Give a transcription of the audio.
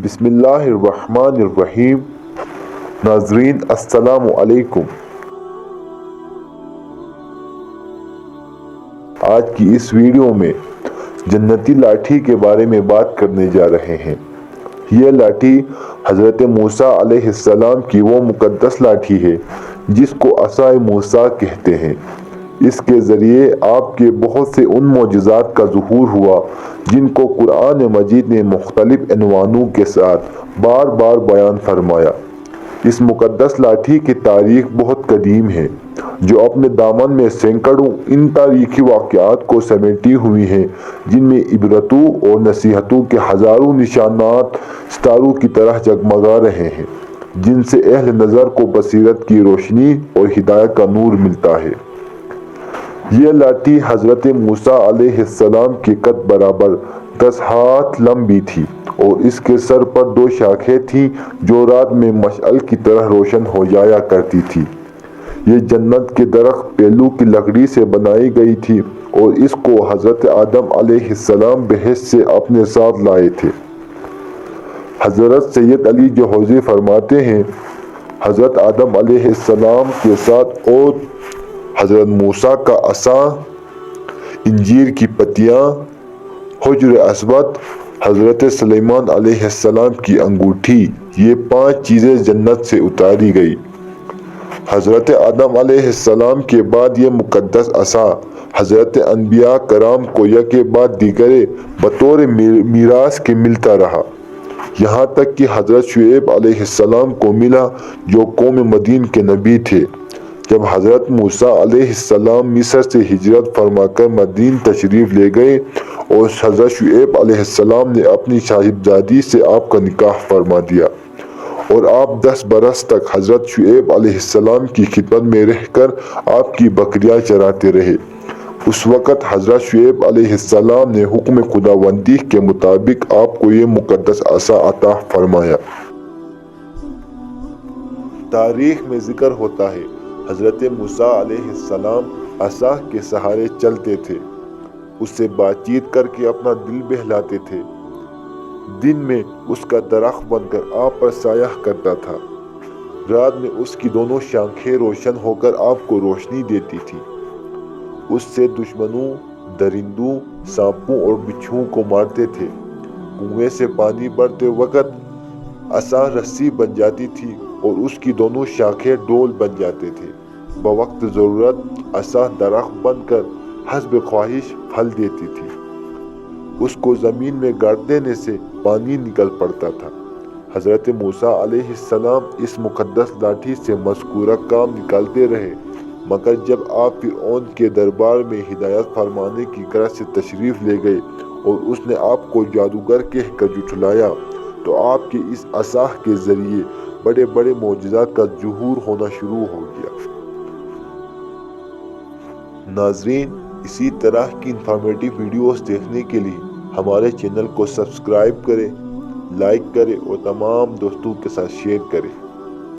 بسم اللہ الرحمن الرحیم۔ ناظرین السلام علیکم۔ آج کی اس ویڈیو میں جنتی لاٹھی کے بارے میں بات کرنے جا رہے ہیں۔ یہ لاٹھی حضرت موسیٰ علیہ السلام کی وہ مقدس لاٹھی ہے جس کو عصائے موسیٰ کہتے ہیں۔ اس کے ذریعے آپ کے بہت سے ان معجزات کا ظہور ہوا جن کو قرآن مجید نے مختلف عنوانوں کے ساتھ بار بار بیان فرمایا۔ اس مقدس لاٹھی کی تاریخ بہت قدیم ہے، جو اپنے دامن میں سینکڑوں ان تاریخی واقعات کو سمیٹی ہوئی ہے جن میں عبرتوں اور نصیحتوں کے ہزاروں نشانات ستاروں کی طرح جگمگا رہے ہیں، جن سے اہل نظر کو بصیرت کی روشنی اور ہدایت کا نور ملتا ہے۔ یہ لاٹھی حضرت موسیٰ علیہ السلام کے قد برابر 10 ہاتھ لمبی تھی اور اس کے سر پر 2 شاخیں تھیں جو رات میں مشعل کی طرح روشن ہو جایا کرتی تھی۔ یہ جنت کے درخت پیلو کی لکڑی سے بنائی گئی تھی اور اس کو حضرت آدم علیہ السلام بہشت سے اپنے ساتھ لائے تھے۔ حضرت سید علی جوہری فرماتے ہیں، حضرت آدم علیہ السلام کے ساتھ اور حضرت موسیٰ کا عصا، انجیر کی پتیاں، حجر اسود، حضرت سلیمان علیہ السلام کی انگوٹھی، یہ 5 چیزیں جنت سے اتاری گئی۔ حضرت آدم علیہ السلام کے بعد یہ مقدس عصا حضرت انبیاء کرام کو یکے بعد دیگرے بطور میراث کے ملتا رہا، یہاں تک کہ حضرت شعیب علیہ السلام کو ملا جو قوم مدین کے نبی تھے۔ جب حضرت موسیٰ علیہ السلام مصر سے ہجرت فرما کر مدین تشریف لے گئے اور حضرت شعیب علیہ السلام نے اپنی صاحبزادی سے آپ کا نکاح فرما دیا اور آپ 10 برس تک حضرت شعیب علیہ السلام کی خدمت میں رہ کر آپ کی بکریاں چراتے رہے۔ اس وقت حضرت شعیب علیہ السلام نے حکم خداوندی کے مطابق آپ کو یہ مقدس عصا عطا فرمایا۔ تاریخ میں ذکر ہوتا ہے، حضرت موسیٰ علیہ السلام عصا کے سہارے چلتے تھے، اس سے بات چیت کر کے اپنا دل بہلاتے تھے۔ دن میں اس کا درخت بن کر آپ پر سایہ کرتا تھا، رات میں اس کی دونوں شاخیں روشن ہو کر آپ کو روشنی دیتی تھی۔ اس سے دشمنوں، درندوں، سانپوں اور بچھوؤں کو مارتے تھے۔ کنویں سے پانی بھرتے وقت عصا رسی بن جاتی تھی اور اس کی دونوں شاخیں ڈول بن جاتے تھے۔ بوقت ضرورت عصا درخت بن کر حسب خواہش پھل دیتی تھی۔ اس کو زمین میں گاڑ دینے سے پانی نکل پڑتا تھا۔ حضرت موسیٰ علیہ السلام اس مقدس لاٹھی سے مذکورہ کام نکالتے رہے، مگر جب آپ فرعون کے دربار میں ہدایت فرمانے کی غرض سے تشریف لے گئے اور اس نے آپ کو جادوگر کہہ کر جھٹلایا تو آپ کے اس عصا کے ذریعے بڑے بڑے معجزات کا ظہور ہونا شروع ہو گیا۔ ناظرین، اسی طرح کی انفارمیٹو ویڈیوز دیکھنے کے لیے ہمارے چینل کو سبسکرائب کریں، لائک کریں اور تمام دوستوں کے ساتھ شیئر کریں۔